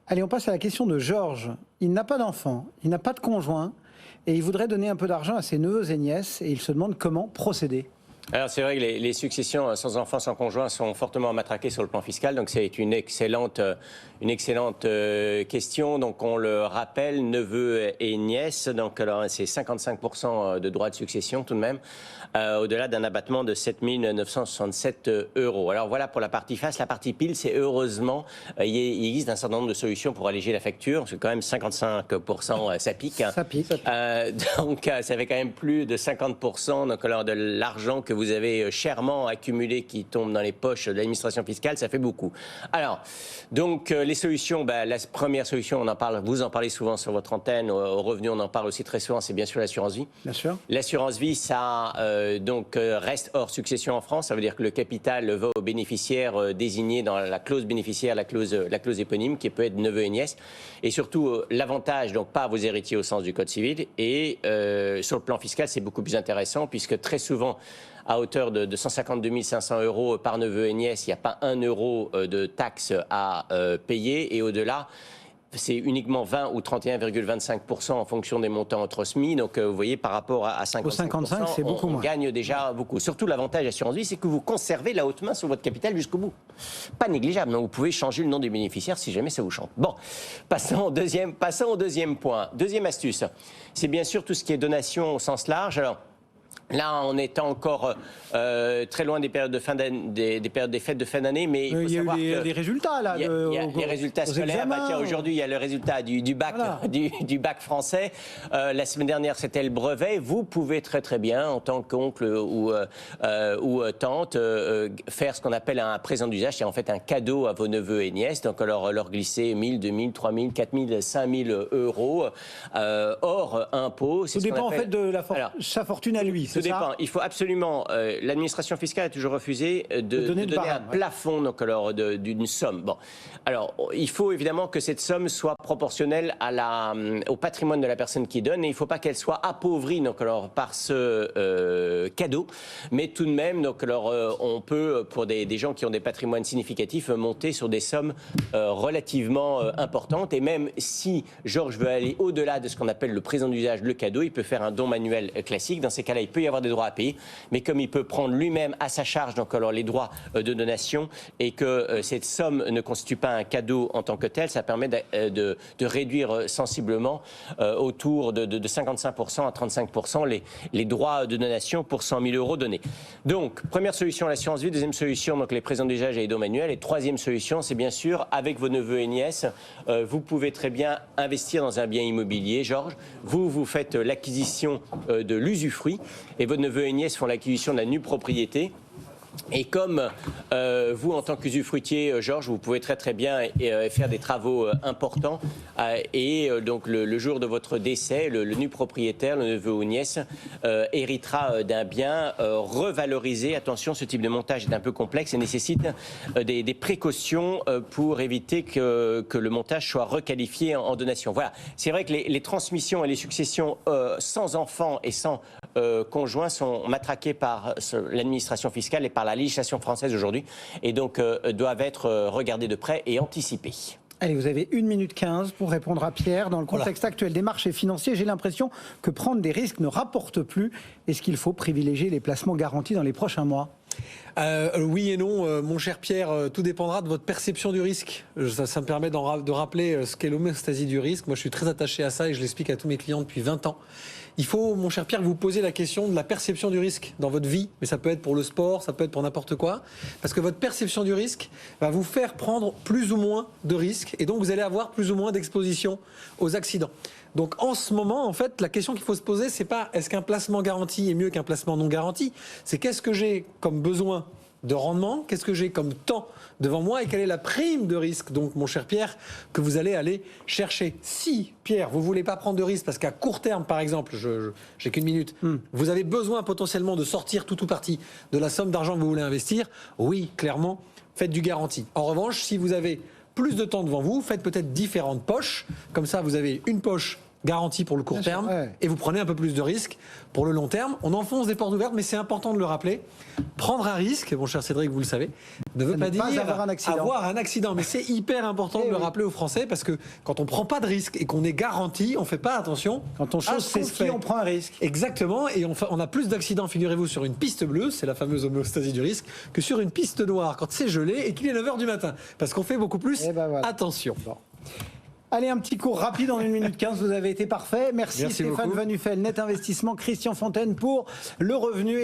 Allez, on passe à la question de Georges. Il n'a pas d'enfant, il n'a pas de conjoint et il voudrait donner un peu d'argent à ses neveux et nièces et il se demande comment procéder. Alors c'est vrai que les successions sans enfants, sans conjoint sont fortement matraquées sur le plan fiscal, donc c'est une excellente question. Donc on le rappelle, neveux et nièces, donc alors c'est 55% de droits de succession tout de même, au-delà d'un abattement de 7 967 €. Alors voilà pour la partie face. La partie pile, c'est heureusement, il existe un certain nombre de solutions pour alléger la facture, parce que quand même 55% ça pique. Ça pique. Donc ça fait quand même plus de 50% donc, alors, de l'argent que vous avez chèrement accumulé qui tombe dans les poches de l'administration fiscale, ça fait beaucoup. Alors, donc les solutions, la première solution, on en parle, vous en parlez souvent sur votre antenne, au revenu on en parle aussi très souvent, c'est bien sûr l'assurance vie. Bien sûr. L'assurance vie, ça reste hors succession en France, ça veut dire que le capital va aux bénéficiaires désignés dans la clause bénéficiaire, la clause éponyme, qui peut être neveu et nièce, et surtout l'avantage, donc pas à vos héritiers au sens du Code civil, et sur le plan fiscal, c'est beaucoup plus intéressant, puisque très souvent, à hauteur de 152 500 € par neveu et nièce, il n'y a pas 1 euro de taxe à payer. Et au-delà, c'est uniquement 20 ou 31,25% en fonction des montants entre SMI. Donc vous voyez, par rapport à 55%, c'est beaucoup moins. On gagne déjà beaucoup. Surtout l'avantage assurance vie, c'est que vous conservez la haute main sur votre capital jusqu'au bout. Pas négligeable. Donc vous pouvez changer le nom du bénéficiaire si jamais ça vous chante. Bon, passons au deuxième point. Deuxième astuce, c'est bien sûr tout ce qui est donation au sens large. Alors, là, on est encore très loin des périodes de fin des périodes des fêtes de fin d'année, mais il faut savoir y a des résultats là. Il y a les résultats scolaires. Tiens, aujourd'hui, il y a le résultat du bac, voilà. du bac français. La semaine dernière, c'était le brevet. Vous pouvez très très bien, en tant qu'oncle ou tante, faire ce qu'on appelle un présent d'usage, c'est en fait un cadeau à vos neveux et nièces. Donc leur glisser 1 000, 2 000, 3 000, 4 000, 5 000 €, hors impôt. Tout dépend en fait de sa fortune à lui. Tout dépend. Il faut absolument. L'administration fiscale a toujours refusé de donner un plafond donc, d'une somme. Bon. Alors, il faut évidemment que cette somme soit proportionnelle au patrimoine de la personne qui donne et il ne faut pas qu'elle soit appauvrie donc, alors, par ce cadeau. Mais tout de même, donc, alors, on peut, pour des gens qui ont des patrimoines significatifs, monter sur des sommes relativement importantes. Et même si Georges veut aller au-delà de ce qu'on appelle le présent d'usage, le cadeau, il peut faire un don manuel classique. Dans ces cas-là, il peut y avoir des droits à payer, mais comme il peut prendre lui-même à sa charge donc alors les droits de donation et que cette somme ne constitue pas un cadeau en tant que tel, ça permet de réduire sensiblement autour de 55% à 35% les droits de donation pour 100 000 € donnés. Donc, première solution, l'assurance vie. Deuxième solution, donc les présents d'usage et les dons manuels. Et troisième solution, c'est bien sûr, avec vos neveux et nièces, vous pouvez très bien investir dans un bien immobilier. Georges, vous faites l'acquisition de l'usufruit et vos neveux et nièces font l'acquisition de la nue propriété. Et comme vous, en tant qu'usufruitier, Georges, vous pouvez très très bien faire des travaux importants et donc le jour de votre décès, le nu propriétaire, le neveu ou nièce, héritera d'un bien revalorisé. Attention, ce type de montage est un peu complexe et nécessite des précautions pour éviter que le montage soit requalifié en donation. Voilà, c'est vrai que les transmissions et les successions sans enfants et sans conjoints sont matraquées par l'administration fiscale et par la législation française aujourd'hui et donc doivent être regardées de près et anticipées. Allez, vous avez 1 minute 15 pour répondre à Pierre. Dans le contexte actuel des marchés financiers, j'ai l'impression que prendre des risques ne rapporte plus. Est-ce qu'il faut privilégier les placements garantis dans les prochains mois ? Oui et non, mon cher Pierre, tout dépendra de votre perception du risque. Ça me permet de rappeler ce qu'est l'homéostasie du risque. Moi, je suis très attaché à ça et je l'explique à tous mes clients depuis 20 ans. Il faut, mon cher Pierre, que vous posiez la question de la perception du risque dans votre vie. Mais ça peut être pour le sport, ça peut être pour n'importe quoi. Parce que votre perception du risque va vous faire prendre plus ou moins de risques. Et donc, vous allez avoir plus ou moins d'exposition aux accidents. Donc, en ce moment, en fait, la question qu'il faut se poser, c'est pas est-ce qu'un placement garanti est mieux qu'un placement non garanti. C'est qu'est-ce que j'ai comme besoin de rendement, qu'est-ce que j'ai comme temps devant moi et quelle est la prime de risque, donc mon cher Pierre, que vous allez aller chercher. Si, Pierre, vous ne voulez pas prendre de risque parce qu'à court terme, par exemple, j'ai qu'une minute, vous avez besoin potentiellement de sortir tout ou partie de la somme d'argent que vous voulez investir, oui, clairement, faites du garanti. En revanche, si vous avez plus de temps devant vous, faites peut-être différentes poches, comme ça vous avez une poche garantie pour le court terme, et vous prenez un peu plus de risques pour le long terme. On enfonce des portes ouvertes, mais c'est important de le rappeler. Prendre un risque, mon cher Cédric, vous le savez, ne veut pas dire avoir un accident. Mais c'est hyper important de le rappeler aux Français, parce que quand on prend pas de risque et qu'on est garanti, on fait pas attention. Quand on chose ses skis, on prend un risque. Exactement, et on a plus d'accidents, figurez-vous, sur une piste bleue, c'est la fameuse homéostasie du risque, que sur une piste noire, quand c'est gelé et qu'il est 9h du matin. Parce qu'on fait beaucoup plus attention. Bon. Allez, un petit cours rapide en 1 minute 15, vous avez été parfait. Merci Stéphane beaucoup. Van Nuffel, Net Investissement, Christian Fontaine pour le revenu.